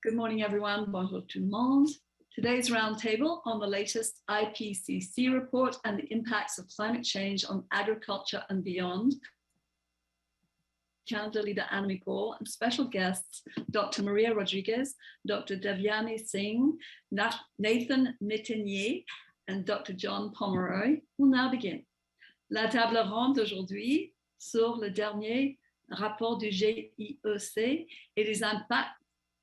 Good morning, everyone. Bonjour tout le monde. Today's roundtable on the latest IPCC report and the impacts of climate change on agriculture and beyond. Party Leader Annamie Paul and special guests, Dr. Maria Rodriguez, Dr. Devyani Singh, Nathan Métainier, and Dr. John Pomeroy will now begin. La table ronde d'aujourd'hui sur le dernier rapport du GIEC et les impacts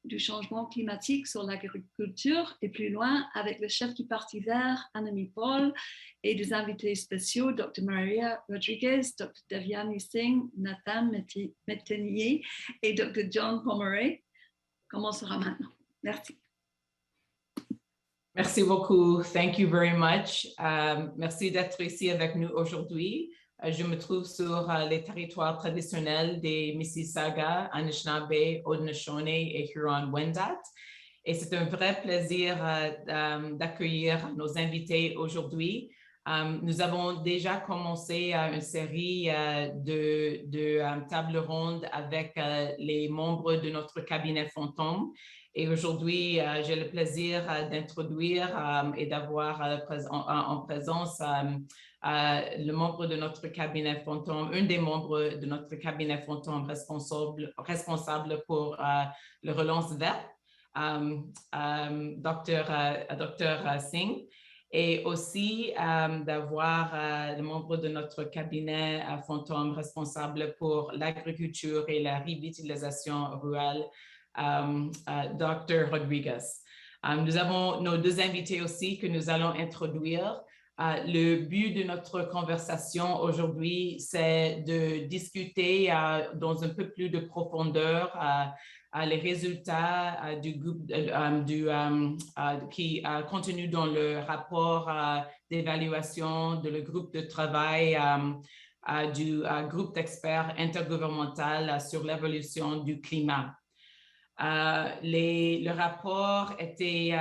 du changement climatique sur l'agriculture et plus loin avec le chef du Parti Vert, Annamie Paul, et des invités spéciaux, Dr. Maria Rodriguez, Dr. Devyani Singh, Nathan Métainier et Dr. John Pomeroy, commencera maintenant. Merci. Merci beaucoup. Thank you very much. Merci d'être ici avec nous aujourd'hui. Je me trouve sur les territoires traditionnels des Mississauga, Anishinaabe, Haudenosaunee et Huron-Wendat. Et c'est un vrai plaisir d'accueillir nos invités aujourd'hui. Nous avons déjà commencé une série de tables rondes avec les membres de notre cabinet fantôme. Et aujourd'hui, j'ai le plaisir d'introduire et d'avoir en présence le membre de notre cabinet fantôme, un des membres de notre cabinet fantôme responsable pour la relance verte, Dr. Singh, et aussi d'avoir le membre de notre cabinet fantôme responsable pour l'agriculture et la revitalisation rurale, Dr. Rodriguez. Nous avons nos deux invités aussi que nous allons introduire. Le but de notre conversation aujourd'hui, c'est de discuter dans un peu plus de profondeur les résultats du groupe qui est contenu dans le rapport d'évaluation de le groupe de travail du groupe d'experts intergouvernemental sur l'évolution du climat. Le rapport était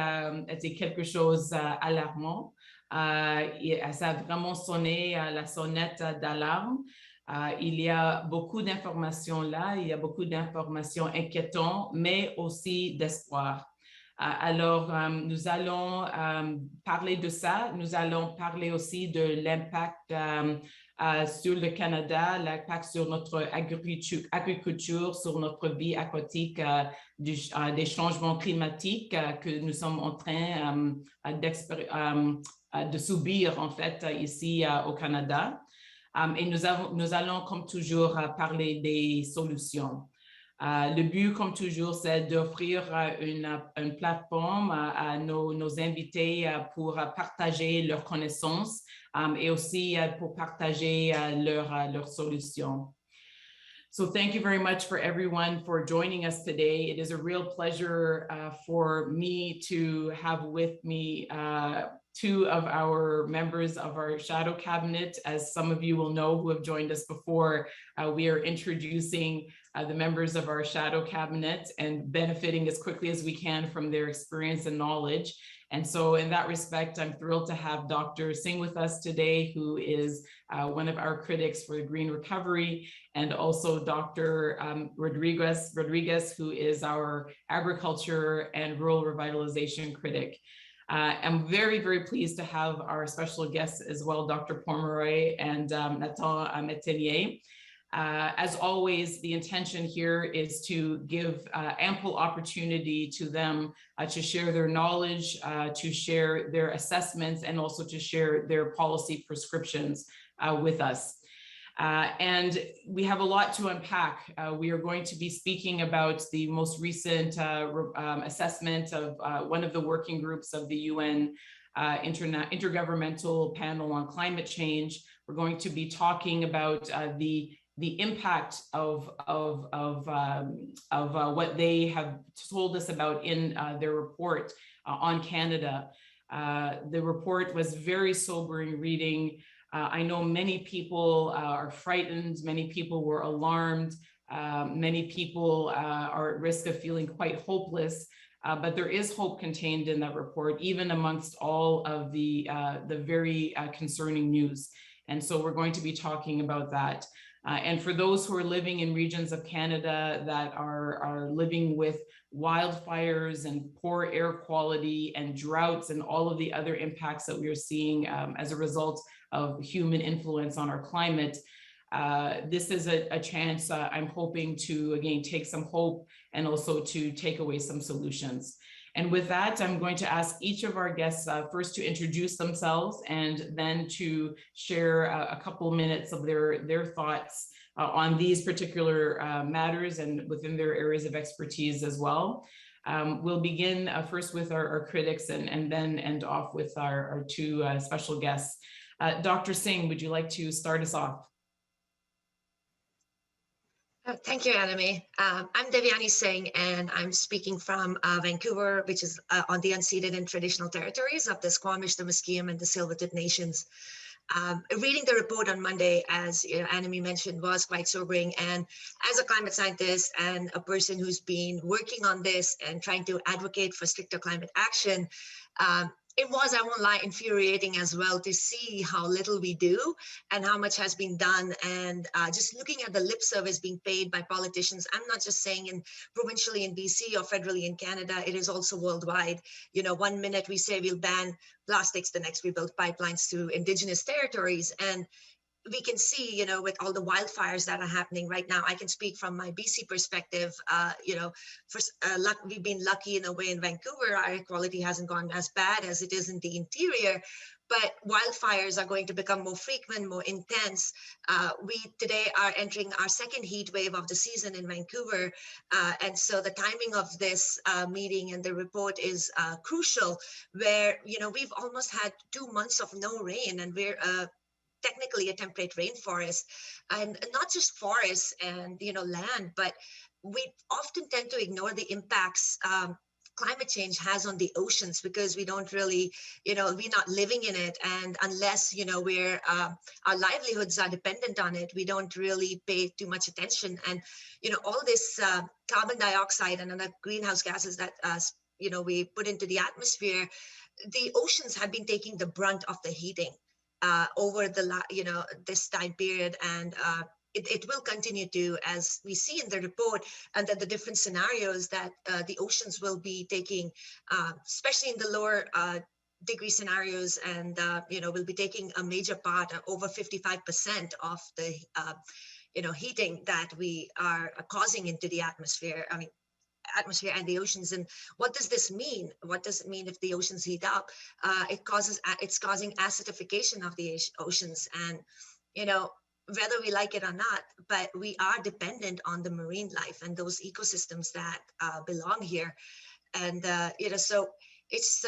quelque chose d'alarmant. Ça a vraiment sonné la sonnette d'alarme. Il y a beaucoup d'informations là, il y a beaucoup d'informations inquiétantes, mais aussi d'espoir. Alors, nous allons parler de ça. Nous allons parler aussi de l'impact sur le Canada, l'impact sur notre agriculture, sur notre vie aquatique, des changements climatiques que nous sommes en train de subir en fait ici au Canada. Et nous allons comme toujours parler des solutions. Le but, comme toujours, c'est d'offrir une plateforme à nos invités pour partager leurs connaissances et aussi pour partager leurs solutions. So thank you very much for everyone for joining us today. It is a real pleasure for me to have with me two of our members of our shadow cabinet. As some of you will know who have joined us before, we are introducing the members of our shadow cabinet and benefiting as quickly as we can from their experience and knowledge. And so in that respect, I'm thrilled to have Dr. Singh with us today, who is one of our critics for the green recovery, and also Dr. Rodriguez, who is our agriculture and rural revitalization critic. I'm very, very pleased to have our special guests as well, Dr. Pomeroy and Nathan Métainier. As always, the intention here is to give ample opportunity to them to share their knowledge, to share their assessments, and also to share their policy prescriptions with us. And we have a lot to unpack. We are going to be speaking about the most recent assessment of one of the working groups of the UN Intergovernmental Panel on Climate Change. We're going to be talking about the impact of what they have told us about in their report on Canada. The report was very sobering reading. I know many people are frightened, many people were alarmed, many people are at risk of feeling quite hopeless, but there is hope contained in that report, even amongst all of the very concerning news. And so we're going to be talking about that. And for those who are living in regions of Canada that are living with wildfires and poor air quality and droughts and all of the other impacts that we are seeing as a result of human influence on our climate, this is a chance I'm hoping to, again, take some hope and also to take away some solutions. And with that, I'm going to ask each of our guests first to introduce themselves and then to share a couple minutes of their thoughts on these particular matters and within their areas of expertise as well. We'll begin first with our critics and then end off with our two special guests. Dr. Singh, would you like to start us off? Thank you, Annamie. I'm Devyani Singh, and I'm speaking from Vancouver, which is on the unceded and traditional territories of the Squamish, the Musqueam, and the Tsleil-Waututh Nations. Reading the report on Monday, as Annamie mentioned, was quite sobering. And as a climate scientist and a person who's been working on this and trying to advocate for stricter climate action, it was, I won't lie, infuriating as well to see how little we do and how much has been done. And just looking at the lip service being paid by politicians, I'm not just saying provincially in BC or federally in Canada, it is also worldwide. You know, one minute we say we'll ban plastics, the next we build pipelines to Indigenous territories. And we can see, you know, with all the wildfires that are happening right now, I can speak from my BC perspective. You know, we've been lucky in a way in Vancouver. Our air quality hasn't gone as bad as it is in the interior, but wildfires are going to become more frequent, more intense. We today are entering our second heat wave of the season in Vancouver. And so the timing of this meeting and the report is crucial, where, you know, we've almost had 2 months of no rain, and we're technically a temperate rainforest, and not just forests and, you know, land, but we often tend to ignore the impacts climate change has on the oceans, because we don't really, you know, we're not living in it. And unless, you know, our livelihoods are dependent on it, we don't really pay too much attention. And, you know, all this carbon dioxide and other greenhouse gases that, you know, we put into the atmosphere, the oceans have been taking the brunt of the heating over the, you know, this time period. And it will continue to, as we see in the report, and that the different scenarios that the oceans will be taking, especially in the lower degree scenarios, and, you know, will be taking a major part, over 55% of the, you know, heating that we are causing into the atmosphere. I mean, atmosphere and the oceans. And what does this mean? What does it mean if the oceans heat up? It's causing acidification of the oceans. And, you know, whether we like it or not, but we are dependent on the marine life and those ecosystems that belong here. And, you know, so it's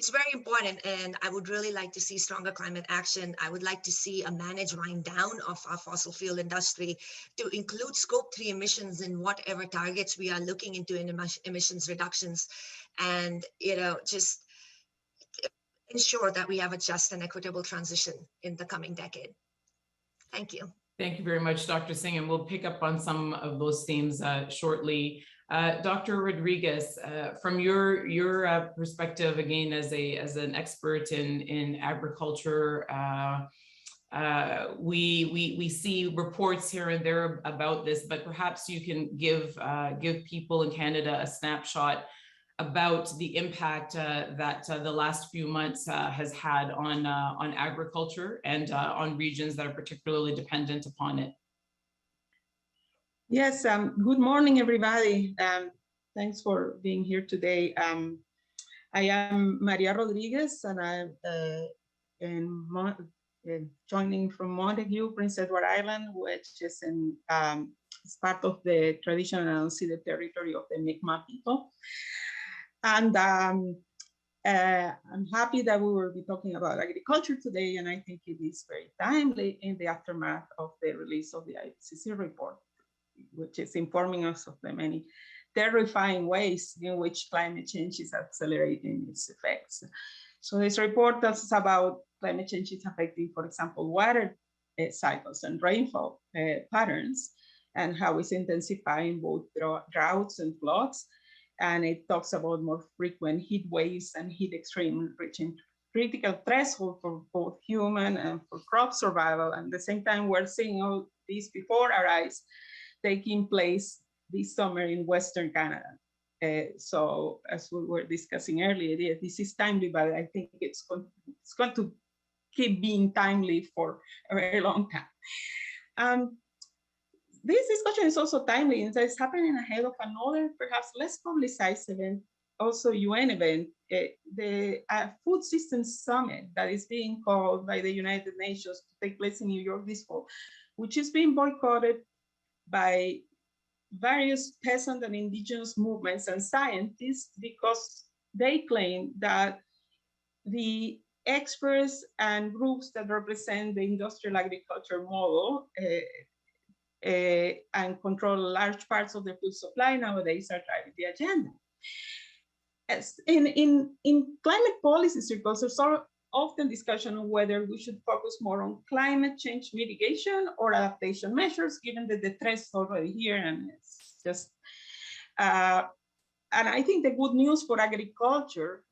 very important, and I would really like to see stronger climate action. I would like to see a managed wind down of our fossil fuel industry to include scope 3 emissions in whatever targets we are looking into in emissions reductions, and, you know, just ensure that we have a just and equitable transition in the coming decade. Thank you. Thank you very much, Dr. Singh, and we'll pick up on some of those themes shortly. Dr. Rodriguez, from your perspective, again, as an expert in agriculture, we see reports here and there about this, but perhaps you can give people in Canada a snapshot about the impact that the last few months has had on agriculture and on regions that are particularly dependent upon it. Yes, good morning, everybody. Thanks for being here today. I am Maria Rodriguez, and I'm joining from Montague, Prince Edward Island, which is is part of the traditional and unceded territory of the Mi'kmaq people. And I'm happy that we will be talking about agriculture today, and I think it is very timely in the aftermath of the release of the IPCC report, which is informing us of the many terrifying ways in which climate change is accelerating its effects. So this report tells us about climate change is affecting, for example, water cycles and rainfall patterns, and how it's intensifying both droughts and floods. And it talks about more frequent heat waves and heat extreme reaching critical threshold for both human and for crop survival. And at the same time, we're seeing all this before our eyes taking place this summer in Western Canada. So as we were discussing earlier, this is timely, but I think it's going to keep being timely for a very long time. This discussion is also timely, and it's happening ahead of another, perhaps less publicized event, also UN event, the Food Systems Summit that is being called by the United Nations to take place in New York this fall, which is being boycotted by various peasant and indigenous movements and scientists because they claim that the experts and groups that represent the industrial agriculture model and control large parts of the food supply nowadays are driving the agenda. As in climate policy circles, there's often discussion on whether we should focus more on climate change mitigation or adaptation measures, given that the threat is already here and it's just, and I think the good news for agriculture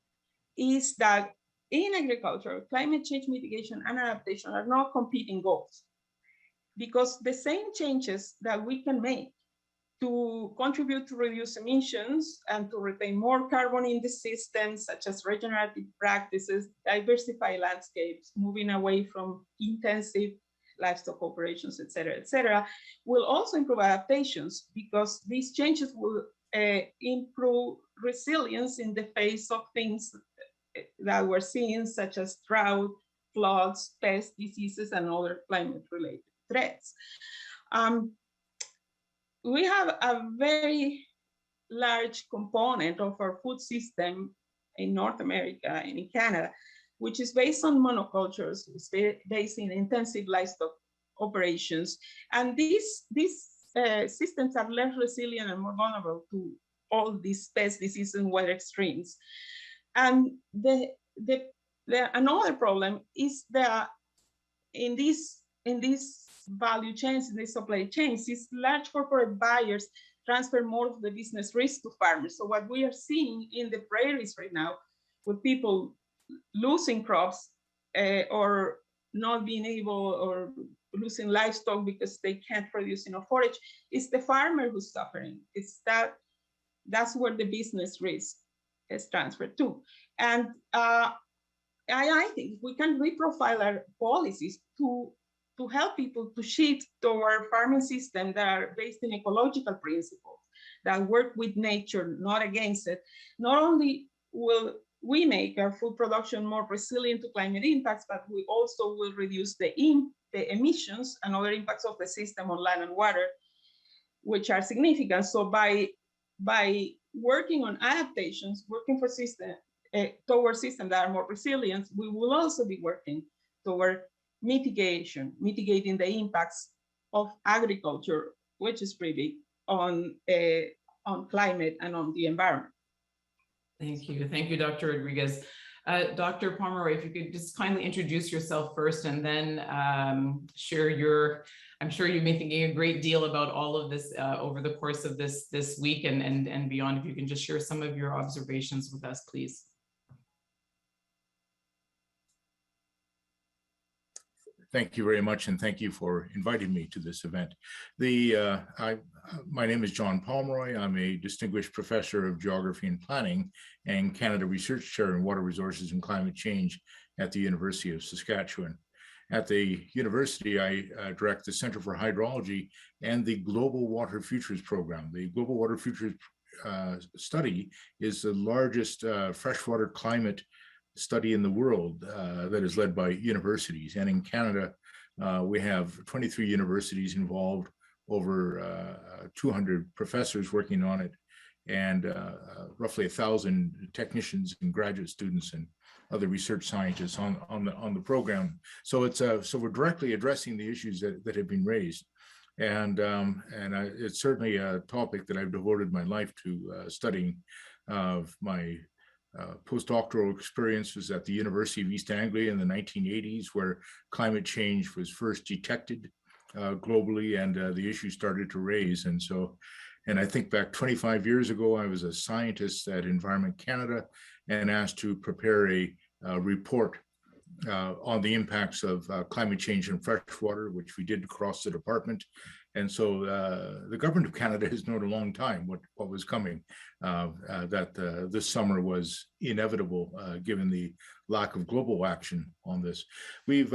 is that in agriculture, climate change mitigation and adaptation are not competing goals, because the same changes that we can make to contribute to reduce emissions and to retain more carbon in the system, such as regenerative practices, diversify landscapes, moving away from intensive livestock operations, et cetera, will also improve adaptations, because these changes will improve resilience in the face of things that we're seeing, such as drought, floods, pests, diseases, and other climate-related threats. We have a very large component of our food system in North America and in Canada, which is based on monocultures, it's based in intensive livestock operations. And these systems are less resilient and more vulnerable to all these pest diseases and weather extremes. And another problem is that in these value chains, in these supply chains, these large corporate buyers transfer more of the business risk to farmers. So what we are seeing in the prairies right now, with people losing crops or not being able, or losing livestock because they can't produce enough forage, is the farmer who's suffering. It's that's where the business risk is transferred to. And I think we can reprofile our policies to help people to shift toward farming systems that are based in ecological principles, that work with nature, not against it. Not only will we make our food production more resilient to climate impacts, but we also will reduce the emissions and other impacts of the system on land and water, which are significant. So by working on adaptations, working for towards systems that are more resilient, we will also be working toward mitigating the impacts of agriculture, which is pretty big on climate and on the environment. Thank you, Dr. Rodriguez. Dr. Pomeroy, if you could just kindly introduce yourself first, and then share I'm sure you've been thinking a great deal about all of this over the course of this week and beyond. If you can just share some of your observations with us, please. Thank you very much, and thank you for inviting me to this event. My name is John Pomeroy. I'm a distinguished professor of geography and planning and Canada Research Chair in Water Resources and Climate Change at the University of Saskatchewan. At the university, I direct the Center for Hydrology and the Global Water Futures Program. The Global Water Futures study is the largest freshwater climate study in the world that is led by universities. And in Canada, we have 23 universities involved, over 200 professors working on it, and roughly 1,000 technicians and graduate students and other research scientists on the program. So we're directly addressing the issues that have been raised. And it's certainly a topic that I've devoted my life to studying. My postdoctoral experience was at the University of East Anglia in the 1980s, where climate change was first detected globally, and the issue started to raise. And I think back 25 years ago, I was a scientist at Environment Canada and asked to prepare a report on the impacts of climate change and freshwater, which we did across the department. And so the government of Canada has known a long time what was coming, that this summer was inevitable given the lack of global action on this. We've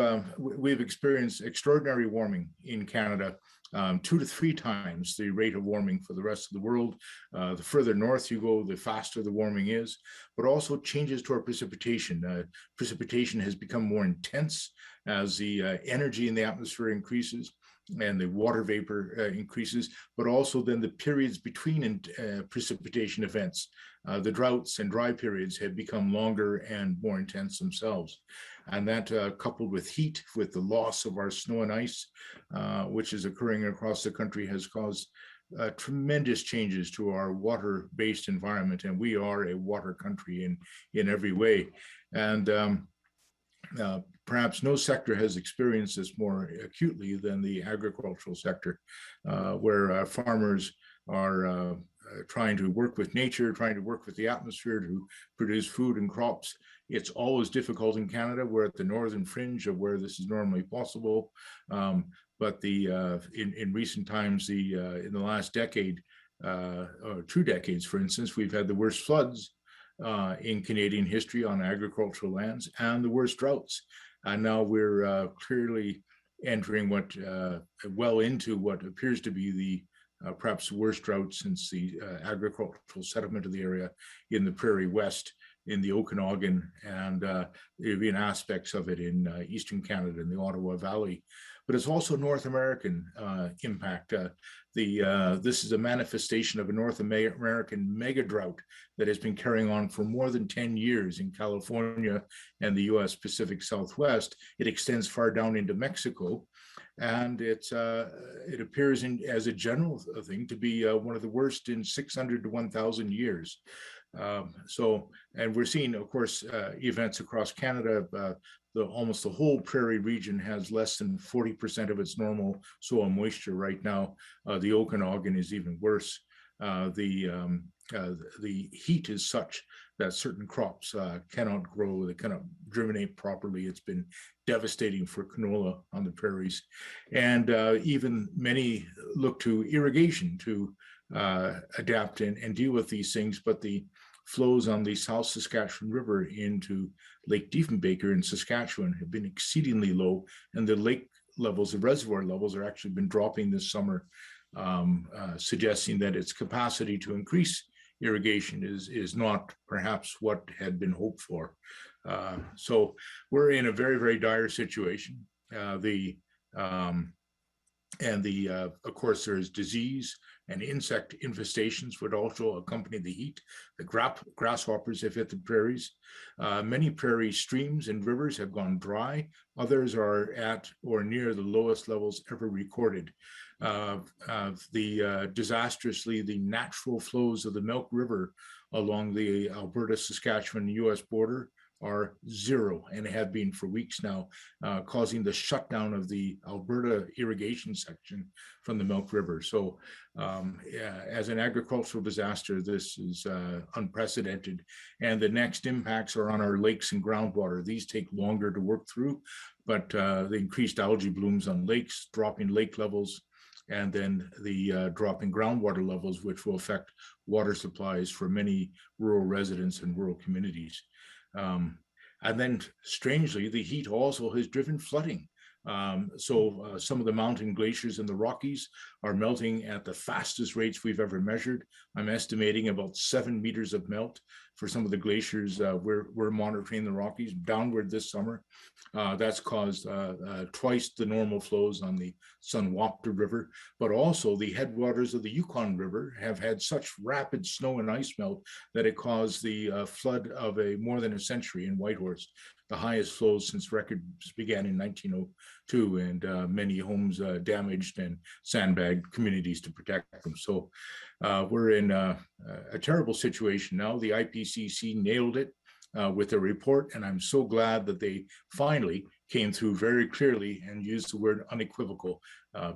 experienced extraordinary warming in Canada, 2 to 3 times the rate of warming for the rest of the world. The further north you go, the faster the warming is, but also changes to our precipitation. Precipitation has become more intense as the energy in the atmosphere increases and the water vapor increases, but also then the periods between precipitation events. The droughts and dry periods have become longer and more intense themselves. And that coupled with heat, with the loss of our snow and ice, which is occurring across the country, has caused tremendous changes to our water-based environment. And we are a water country in every way. And perhaps no sector has experienced this more acutely than the agricultural sector, where farmers are trying to work with nature, trying to work with the atmosphere to produce food and crops. It's always difficult in Canada. We're at the northern fringe of where this is normally possible. But in recent times, in the last decade, or 2 decades, for instance, we've had the worst floods in Canadian history on agricultural lands and the worst droughts. And now we're clearly entering well into what appears to be the perhaps worst drought since the agricultural settlement of the area in the Prairie West, in the Okanagan, and there have aspects of it in Eastern Canada in the Ottawa Valley. But it's also North American impact. This is a manifestation of a North American mega drought that has been carrying on for more than 10 years in California and the US Pacific Southwest. It extends far down into Mexico. And it appears as a general thing to be one of the worst in 600 to 1,000 years. And we're seeing, of course, events across Canada. Almost the whole prairie region has less than 40% of its normal soil moisture right now. The Okanagan is even worse. The heat is such that certain crops cannot grow, they cannot germinate properly. It's been devastating for canola on the prairies. And even many look to irrigation to adapt and deal with these things, but the flows on the South Saskatchewan River into Lake Diefenbaker in Saskatchewan have been exceedingly low, and the lake levels, the reservoir levels, are actually been dropping this summer, suggesting that its capacity to increase irrigation is not perhaps what had been hoped for. So we're in a very, very dire situation. Of course, there's disease and insect infestations would also accompany the heat. The grasshoppers have hit the prairies. Many prairie streams and rivers have gone dry. Others are at or near the lowest levels ever recorded. Disastrously, the natural flows of the Milk River along the Alberta-Saskatchewan US border are 0 and have been for weeks now, causing the shutdown of the Alberta irrigation section from the Milk River. So as an agricultural disaster, this is unprecedented. And the next impacts are on our lakes and groundwater. These take longer to work through, but the increased algae blooms on lakes, dropping lake levels, and then the dropping groundwater levels, which will affect water supplies for many rural residents and rural communities. And then strangely, the heat also has driven flooding. So some of the mountain glaciers in the Rockies are melting at the fastest rates we've ever measured. I'm estimating about 7 meters of melt for some of the glaciers we're monitoring the Rockies downward this summer. That's caused twice the normal flows on the Sunwapta River, but also the headwaters of the Yukon River have had such rapid snow and ice melt that it caused the flood of more than a century in Whitehorse, the highest flows since records began in 1902, and many homes damaged and sandbagged communities to protect them. So we're in a terrible situation now. The IPCC nailed it with a report, and I'm so glad that they finally came through very clearly and used the word unequivocal,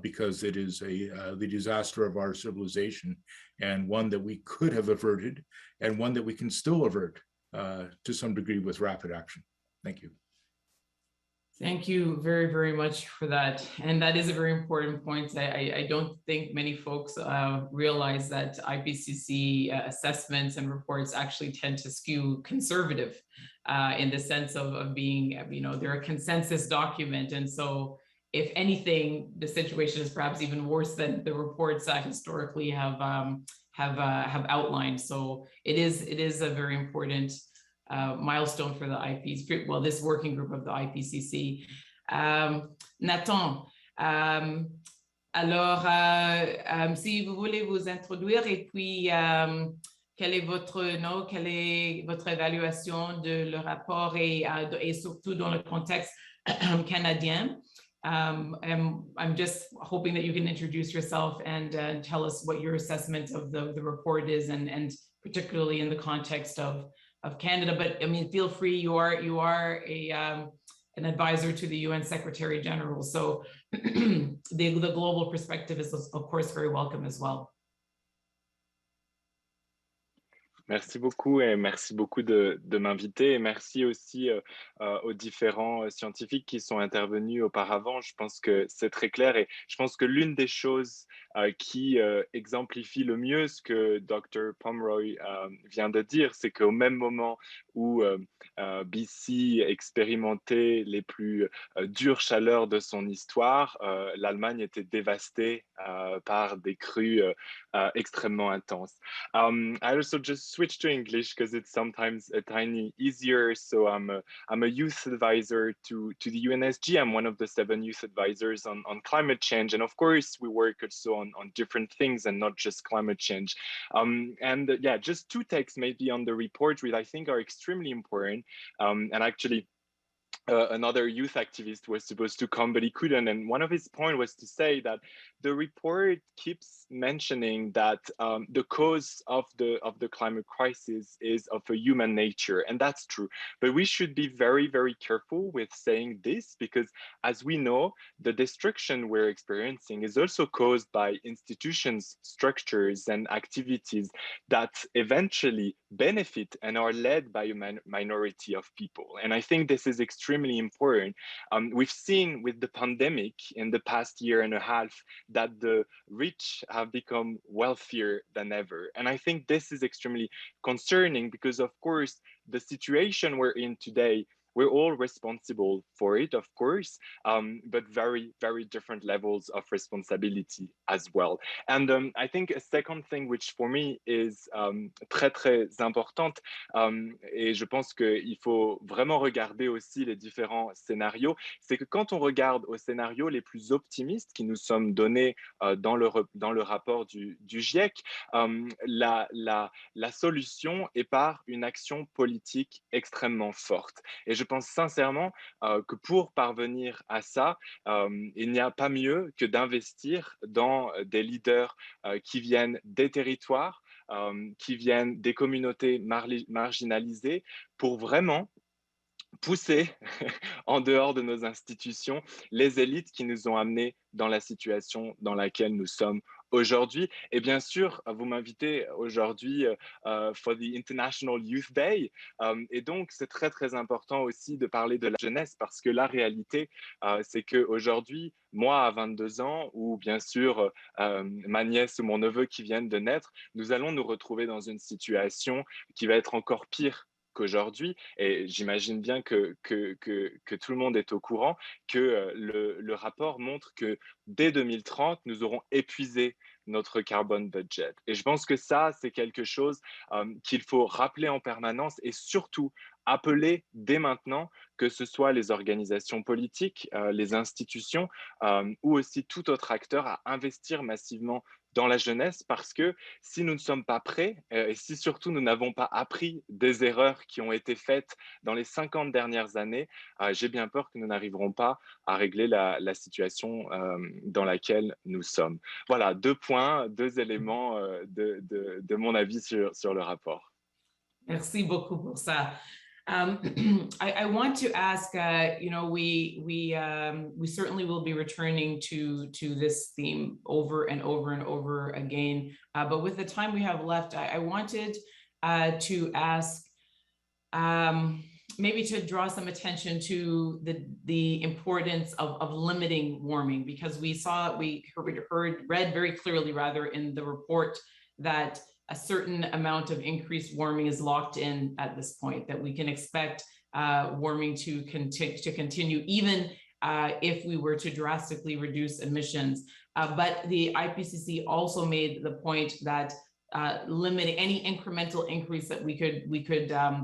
because it is the disaster of our civilization, and one that we could have averted, and one that we can still avert to some degree with rapid action. Thank you. Thank you very, very much for that. And that is a very important point. I don't think many folks realize that IPCC assessments and reports actually tend to skew conservative in the sense of being, they're a consensus document. And so if anything, the situation is perhaps even worse than the reports that historically have outlined. So it is a very important milestone for the IPCC, well, this working group of the IPCC. Nathan, alors, si vous voulez vous introduire et puis quelle est votre évaluation de le rapport et surtout dans le contexte canadien. I'm just hoping that you can introduce yourself and tell us what your assessment of the report is, and particularly in the context of Canada. But I mean, feel free. You are an advisor to the UN Secretary General, so the global perspective is of course very welcome as well. Merci beaucoup et merci beaucoup de m'inviter, et merci aussi aux différents scientifiques qui sont intervenus auparavant. Je pense que c'est très clair, et je pense que l'une des choses qui exemplifie le mieux ce que Dr. Pomeroy vient de dire, c'est qu'au même moment où BC expérimentait les plus dures chaleurs de son histoire, l'Allemagne était dévastée par des crues extrêmement intenses. I also just switch to English because it's sometimes a tiny easier. So I'm a youth advisor to the UNSG. I'm one of the 7 youth advisors on climate change, and of course we work also on different things and not just climate change. And yeah, just 2 takes maybe on the report, which I think are extremely important. And actually, another youth activist was supposed to come, but he couldn't. And one of his points was to say that the report keeps mentioning that the cause of the climate crisis is of a human nature, and that's true. But we should be very, very careful with saying this, because as we know, the destruction we're experiencing is also caused by institutions, structures, and activities that eventually benefit and are led by a minority of people. And I think this is extremely important. We've seen with the pandemic in the past year and a half that the rich have become wealthier than ever. And I think this is extremely concerning because, of course, the situation we're in today, we're all responsible for it, of course, but very, very different levels of responsibility as well. And I think a second thing, which for me is très, très importante, et je pense qu'il faut vraiment regarder aussi les différents scénarios, c'est que quand on regarde aux scénarios les plus optimistes qui nous sont donnés dans le rapport du GIEC, la solution est par une action politique extrêmement forte. Et je pense sincèrement que pour parvenir à ça, il n'y a pas mieux que d'investir dans des leaders qui viennent des territoires, qui viennent des communautés marginalisées, pour vraiment pousser en dehors de nos institutions les élites qui nous ont amenés dans la situation dans laquelle nous sommes aujourd'hui. Et bien sûr, vous m'invitez aujourd'hui for the International Youth Day. Et donc, c'est très, très important aussi de parler de la jeunesse, parce que la réalité, c'est qu'aujourd'hui, moi, à 22 ans, ou bien sûr, ma nièce ou mon neveu qui viennent de naître, nous allons nous retrouver dans une situation qui va être encore pire qu'aujourd'hui, et j'imagine bien que tout le monde est au courant que le rapport montre que dès 2030, nous aurons épuisé notre carbone budget. Et je pense que ça, c'est quelque chose qu'il faut rappeler en permanence, et surtout appeler dès maintenant, que ce soit les organisations politiques, les institutions ou aussi tout autre acteur, à investir massivement dans la jeunesse, parce que si nous ne sommes pas prêts et si surtout nous n'avons pas appris des erreurs qui ont été faites dans les 50 dernières années, j'ai bien peur que nous n'arriverons pas à régler la situation dans laquelle nous sommes. Voilà, 2 points, 2 éléments de mon avis sur le rapport. Merci beaucoup pour ça. I want to ask, we certainly will be returning to this theme over and over and over again. But with the time we have left, I wanted to ask, maybe to draw some attention to the importance of limiting warming, because we read very clearly rather in the report that a certain amount of increased warming is locked in at this point, that we can expect warming to continue even if we were to drastically reduce emissions. But the IPCC also made the point that limiting any incremental increase that we could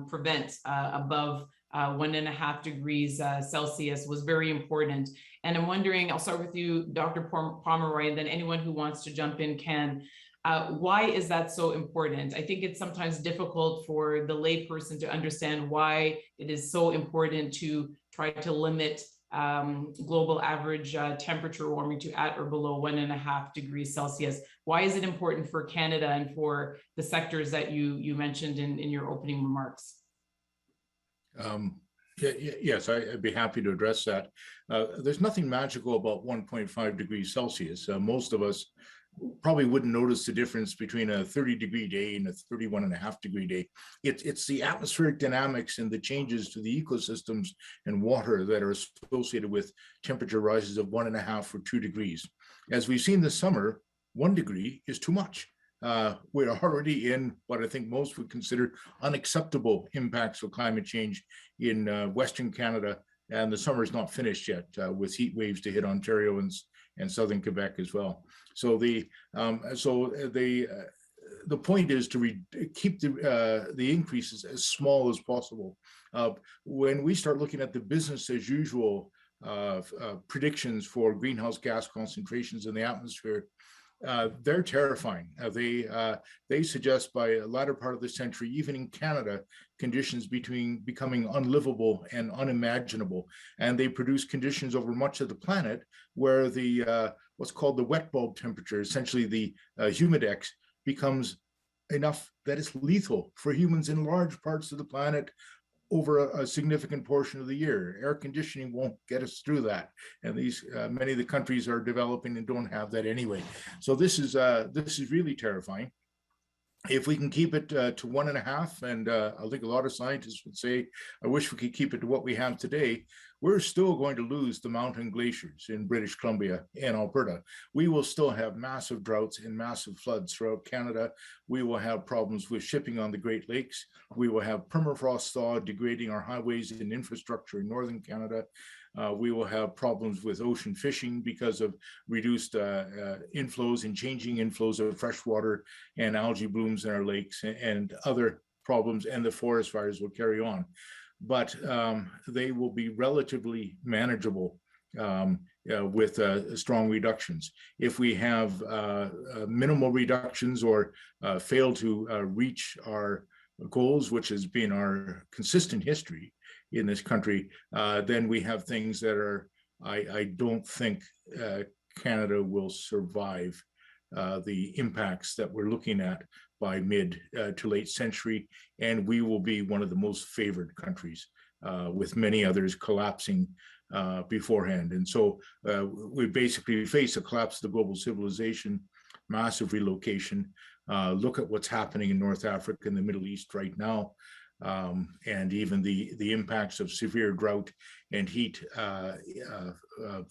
prevent above 1.5 degrees Celsius was very important. And I'm wondering, I'll start with you, Dr. Pomeroy, and then anyone who wants to jump in can. Why is that so important? I think it's sometimes difficult for the layperson to understand why it is so important to try to limit global average temperature warming to at or below 1.5 degrees Celsius. Why is it important for Canada and for the sectors that you mentioned in your opening remarks? Yes, I'd be happy to address that. There's nothing magical about 1.5 degrees Celsius. Most of us probably wouldn't notice the difference between a 30-degree day and a 31.5-degree day. It's the atmospheric dynamics and the changes to the ecosystems and water that are associated with temperature rises of 1.5 or 2 degrees. As we've seen this summer, 1 degree is too much. We're already in what I think most would consider unacceptable impacts of climate change in Western Canada, and the summer is not finished yet with heat waves to hit Ontario and southern Quebec as well. So the point is to keep the increases as small as possible. When we start looking at the business as usual predictions for greenhouse gas concentrations in the atmosphere, they're terrifying. They suggest by the latter part of the century, even in Canada, conditions becoming unlivable and unimaginable. And they produce conditions over much of the planet where the what's called the wet bulb temperature, essentially the humidex, becomes enough that it's lethal for humans in large parts of the planet over a significant portion of the year. Air conditioning won't get us through that. And these many of the countries are developing and don't have that anyway. So this is really terrifying. If we can keep it to 1.5, and I think a lot of scientists would say, I wish we could keep it to what we have today, we're still going to lose the mountain glaciers in British Columbia and Alberta. We will still have massive droughts and massive floods throughout Canada. We will have problems with shipping on the Great Lakes. We will have permafrost thaw degrading our highways and infrastructure in Northern Canada. We will have problems with ocean fishing because of reduced inflows and changing inflows of fresh water and algae blooms in our lakes and other problems, and the forest fires will carry on. But they will be relatively manageable with strong reductions. If we have minimal reductions or fail to reach our goals, which has been our consistent history in this country, then we have things that are, I don't think Canada will survive the impacts that we're looking at by mid to late century, and we will be one of the most favored countries with many others collapsing beforehand. And so we basically face a collapse of the global civilization, massive relocation. Look at what's happening in North Africa and the Middle East right now, and even the impacts of severe drought and heat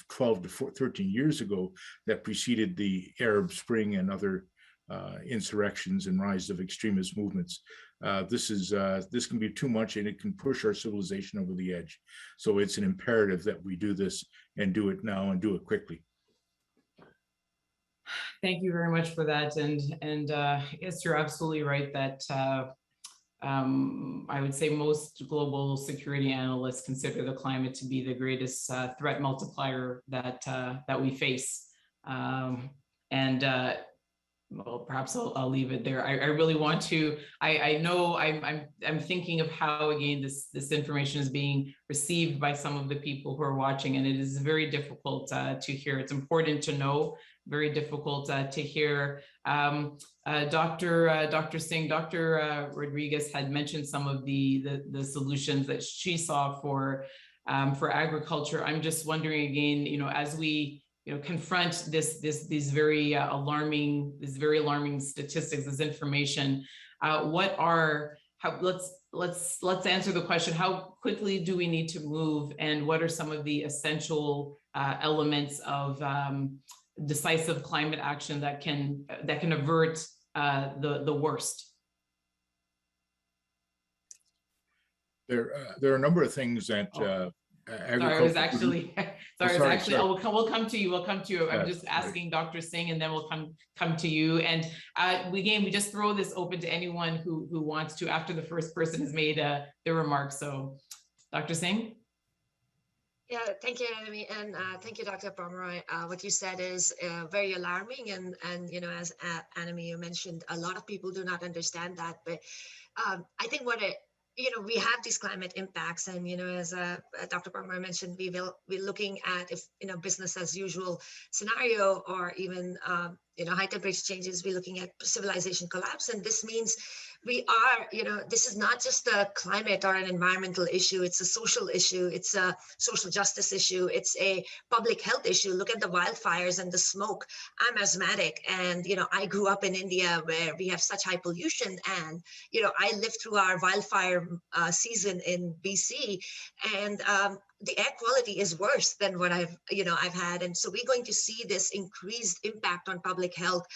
12 to 13 years ago that preceded the Arab Spring and other insurrections and rise of extremist movements. This can be too much, and it can push our civilization over the edge. So it's an imperative that we do this and do it now and do it quickly. Thank you very much for that. And yes, you're absolutely right that I would say most global security analysts consider the climate to be the greatest threat multiplier that we face. Well, perhaps I'll leave it there. I really want to. I know I'm thinking of how again this information is being received by some of the people who are watching, and it is very difficult to hear. It's important to know, very difficult to hear. Dr. Singh, Dr. Rodriguez had mentioned some of the solutions that she saw for agriculture. I'm just wondering again, as we confront these very alarming statistics, this information, how let's answer the question: how quickly do we need to move, and what are some of the essential elements of decisive climate action that can avert the worst? There are a number of things that We'll come to you. We'll come to you. I'm just asking Dr. Singh, and then we'll come to you. And we just throw this open to anyone who wants to after the first person has made their remarks. So, Dr. Singh. Yeah, thank you, Annamie, and thank you, Dr. Pomeroy. What you said is very alarming, and you know, as Annamie, you mentioned, a lot of people do not understand that. But I think we have these climate impacts, and as Dr. Pomeroy mentioned, we're looking at, if business as usual scenario, or even high temperature changes, we're looking at civilization collapse. And this means we are, this is not just a climate or an environmental issue, it's a social issue, it's a social justice issue, it's a public health issue. Look at the wildfires and the smoke. I'm asthmatic, and I grew up in India where we have such high pollution, and I lived through our wildfire season in BC, and the air quality is worse than what I've had. And so we're going to see this increased impact on public health.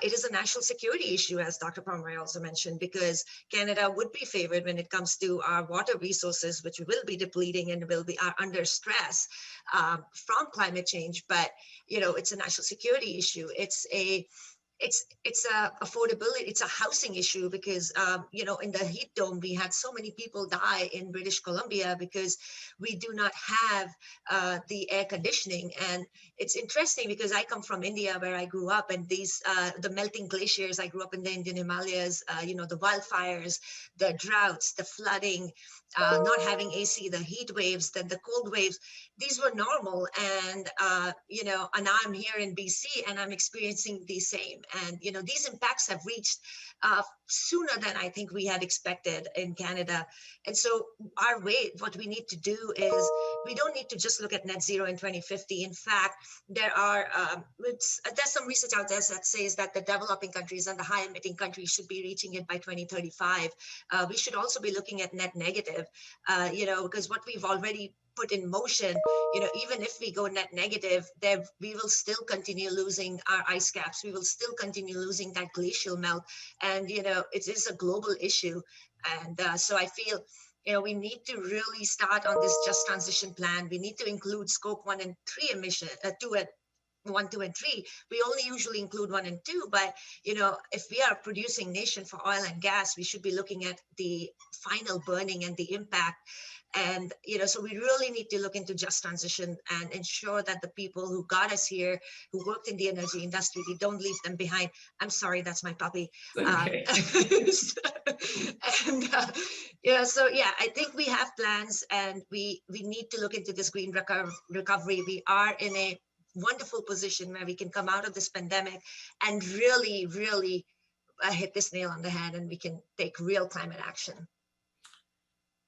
It is a national security issue, as Dr. Pomeroy also mentioned, because Canada would be favored when it comes to our water resources, which will be depleting and are under stress from climate change. But, it's a national security issue. It's a affordability, it's a housing issue, because in the heat dome we had so many people die in British Columbia because we do not have the air conditioning. And it's interesting because I come from India, where I grew up, and the melting glaciers, I grew up in the Indian Himalayas, the wildfires, the droughts, the flooding, not having AC, the heat waves, then the cold waves, these were normal. And and now I'm here in BC and I'm experiencing the same. And these impacts have reached sooner than I think we had expected in Canada. And so what we need to do is, we don't need to just look at net zero in 2050. In fact, there's some research out there that says that the developing countries and the high emitting countries should be reaching it by 2035. We should also be looking at net negative, because what we've already put in motion, even if we go net negative, we will still continue losing our ice caps. We will still continue losing that glacial melt. And, it is a global issue. And so I feel, we need to really start on this just transition plan. We need to include scope 1 and 3 emission, 1, 2, and 3. We only usually include 1 and 2, but if we are a producing nation for oil and gas, we should be looking at the final burning and the impact. And so we really need to look into just transition and ensure that the people who got us here, who worked in the energy industry, we don't leave them behind. I'm sorry, that's my puppy. Okay. I think we have plans, and we need to look into this green recovery. We are in a wonderful position where we can come out of this pandemic and really, really hit this nail on the head, and we can take real climate action.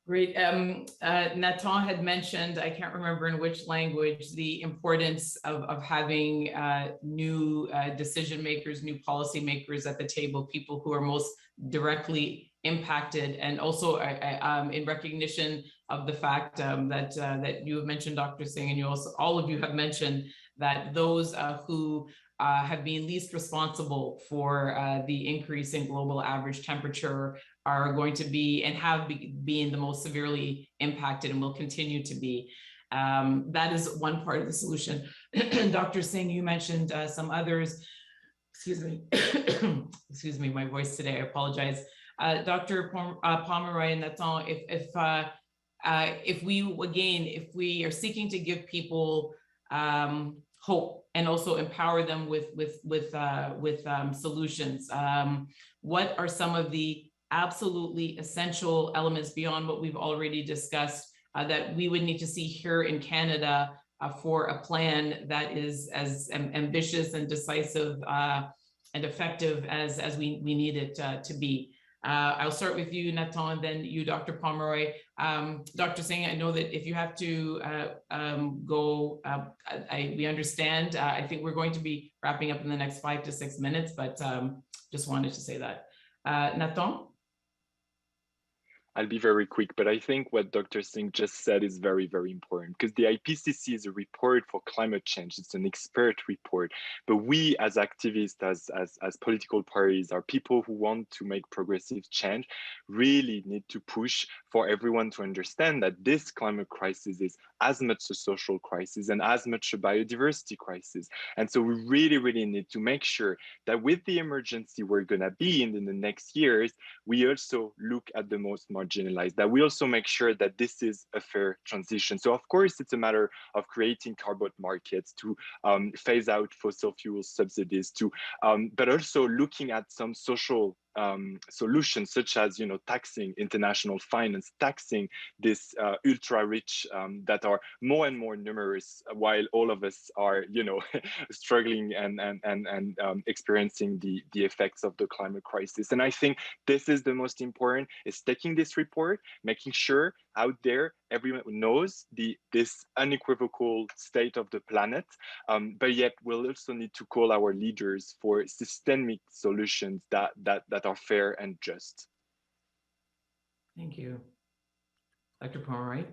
Great. Nathan had mentioned, I can't remember in which language, the importance of having new decision makers, new policy makers at the table, people who are most directly impacted, and also in recognition of the fact that you have mentioned, Dr. Singh, and all of you have mentioned that those who have been least responsible for the increase in global average temperature are going to be and have been the most severely impacted and will continue to be. That is one part of the solution. Dr. Singh, you mentioned some others. Excuse me. Excuse me, my voice today, I apologize. Dr. Pomeroy and Nathan, if we are seeking to give people hope and also empower them with solutions, what are some of the absolutely essential elements beyond what we've already discussed that we would need to see here in Canada for a plan that is as ambitious and decisive and effective as we need it to be? I'll start with you, Nathan, and then you, Dr. Pomeroy. Dr. Singh, I know that if you have to go, we understand. I think we're going to be wrapping up in the next 5 to 6 minutes, but just wanted to say that. Nathan? I'll be very quick, but I think what Dr. Singh just said is very, very important, because the IPCC is a report for climate change. It's an expert report, but we as activists, as political parties, are people who want to make progressive change, really need to push for everyone to understand that this climate crisis is as much a social crisis and as much a biodiversity crisis. And so we really, really need to make sure that with the emergency we're gonna be in the next years, we also look at the most marginalized, that we also make sure that this is a fair transition. So of course, it's a matter of creating carbon markets to phase out fossil fuel subsidies, but also looking at some social solutions, such as taxing international finance, taxing this ultra rich that are more and more numerous, while all of us are struggling and experiencing the effects of the climate crisis. And I think this is the most important, is taking this report, making sure out there everyone knows this unequivocal state of the planet, but yet we'll also need to call our leaders for systemic solutions that are fair and just. Thank you. Dr. Pomeroy?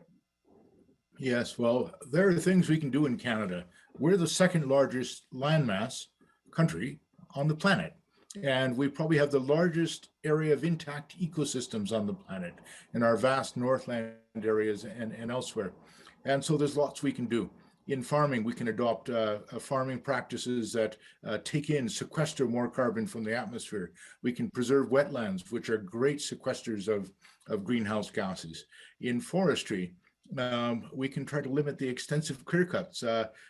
Yes, well, there are things we can do in Canada. We're the second largest landmass country on the planet, and we probably have the largest area of intact ecosystems on the planet in our vast Northland areas and elsewhere. And so there's lots we can do. In farming, we can adopt farming practices that sequester more carbon from the atmosphere. We can preserve wetlands, which are great sequesters of greenhouse gases. In forestry, we can try to limit the extensive clear cuts.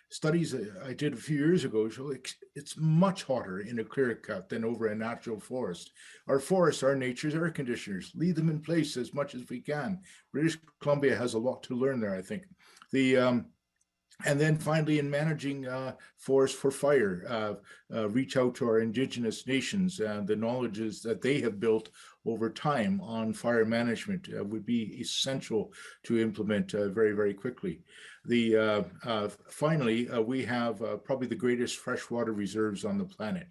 Studies I did a few years ago show it's much hotter in a clear cut than over a natural forest. Our forests are nature's air conditioners. Leave them in place as much as we can. British Columbia has a lot to learn there, I think. And then finally, in managing forest for fire, reach out to our Indigenous nations and the knowledges that they have built over time on fire management would be essential to implement very, very quickly. Finally, we have probably the greatest freshwater reserves on the planet.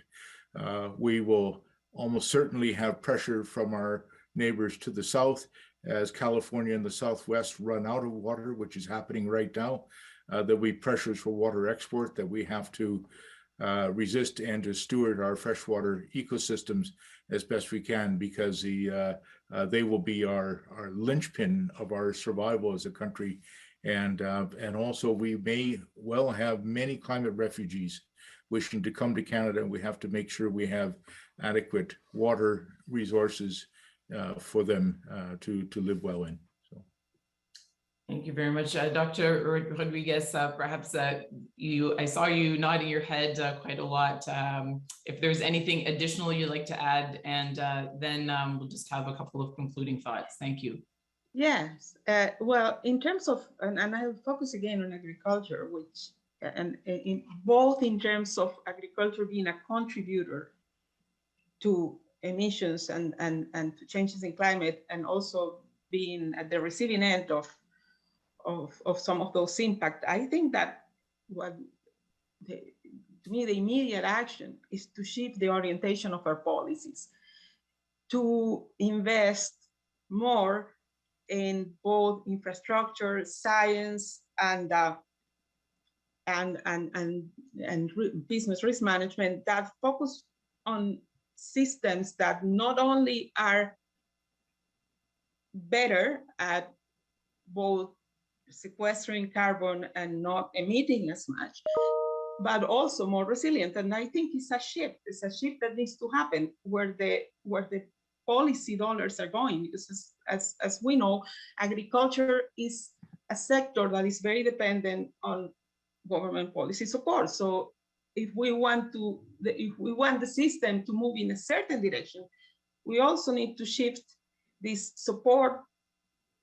We will almost certainly have pressure from our neighbors to the south as California and the Southwest run out of water, which is happening right now. There'll be pressures for water export that we have to resist and to steward our freshwater ecosystems as best we can, because they will be our linchpin of our survival as a country. And also we may well have many climate refugees wishing to come to Canada, and we have to make sure we have adequate water resources for them to live well in. Thank you very much, Dr. Rodriguez. Perhaps I saw you nodding your head quite a lot. If there's anything additional you'd like to add, and then we'll just have a couple of concluding thoughts. Thank you. Yes, well, in terms of, and I'll focus again on agriculture, both in terms of agriculture being a contributor to emissions and to changes in climate, and also being at the receiving end of some of those impacts. I think that to me, the immediate action is to shift the orientation of our policies, to invest more in both infrastructure, science, and business risk management that focus on systems that not only are better at both sequestering carbon and not emitting as much, but also more resilient. And I think it's a shift that needs to happen where the policy dollars are going, because as we know, agriculture is a sector that is very dependent on government policy support. So if we want the system to move in a certain direction, we also need to shift this support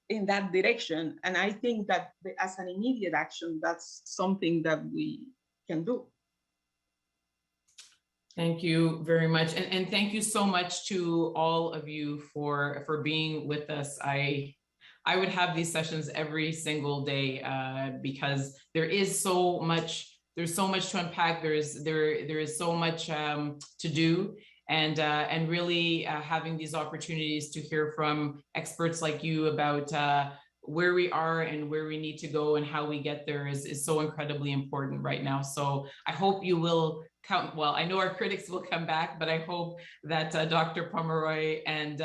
in that direction. And I think that as an immediate action, that's something that we can do. Thank you very much. And thank you so much to all of you for being with us. I would have these sessions every single day because there's so much to unpack. There is so much to do. and really having these opportunities to hear from experts like you about where we are and where we need to go and how we get there is so incredibly important right now. So I hope you will come. Well, I know our critics will come back, but I hope that Dr. Pomeroy and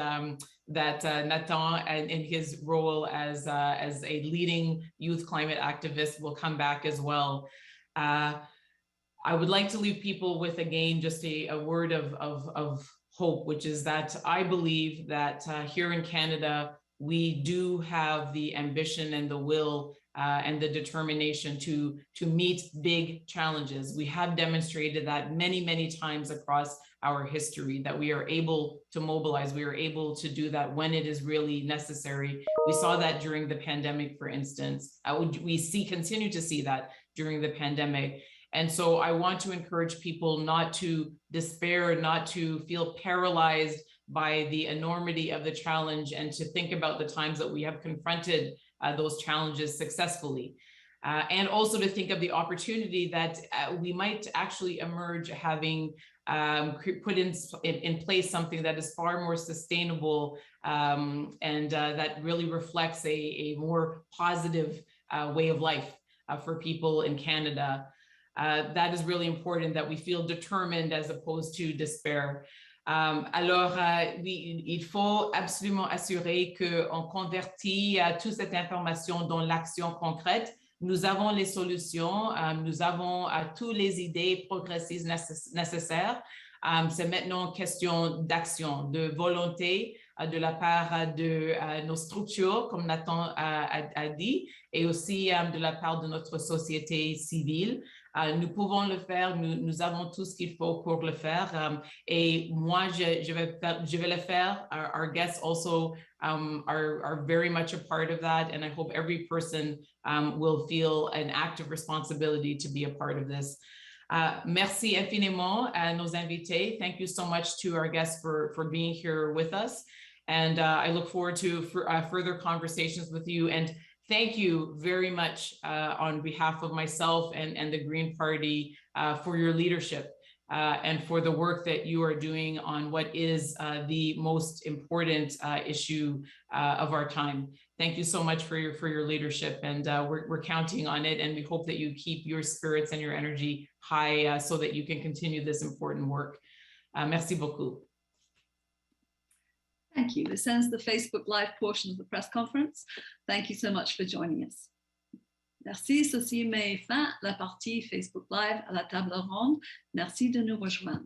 that Nathan and in his role as a leading youth climate activist will come back as well. I would like to leave people with, again, just a word of hope, which is that I believe that here in Canada, we do have the ambition and the will and the determination to meet big challenges. We have demonstrated that many, many times across our history, that we are able to mobilize, we are able to do that when it is really necessary. We saw that during the pandemic, for instance. We continue to see that during the pandemic. And so I want to encourage people not to despair, not to feel paralyzed by the enormity of the challenge, and to think about the times that we have confronted those challenges successfully. And also to think of the opportunity that we might actually emerge having put in place something that is far more sustainable and that really reflects a more positive way of life for people in Canada. That is really important, that we feel determined as opposed to despair. Alors, oui, il faut absolument assurer qu'on convertit toute cette information dans l'action concrète. Nous avons les solutions, nous avons toutes les idées progressistes nécessaires. C'est maintenant une question d'action, de volonté de la part de nos structures, comme Nathan a dit, et aussi de la part de notre société civile. Nous pouvons le faire, nous avons tout ce qu'il faut pour le faire. Et moi, je vais le faire. Our guests also are very much a part of that. And I hope every person will feel an active responsibility to be a part of this. Merci infiniment à nos invités. Thank you so much to our guests for being here with us. And I look forward to further conversations with you. And thank you very much on behalf of myself and the Green Party for your leadership and for the work that you are doing on what is the most important issue of our time. Thank you so much for your leadership, and we're counting on it, and we hope that you keep your spirits and your energy high so that you can continue this important work. Merci beaucoup. Thank you. This ends the Facebook Live portion of the press conference. Thank you so much for joining us. Merci. Ceci met fin à la partie Facebook Live à la table ronde. Merci de nous rejoindre.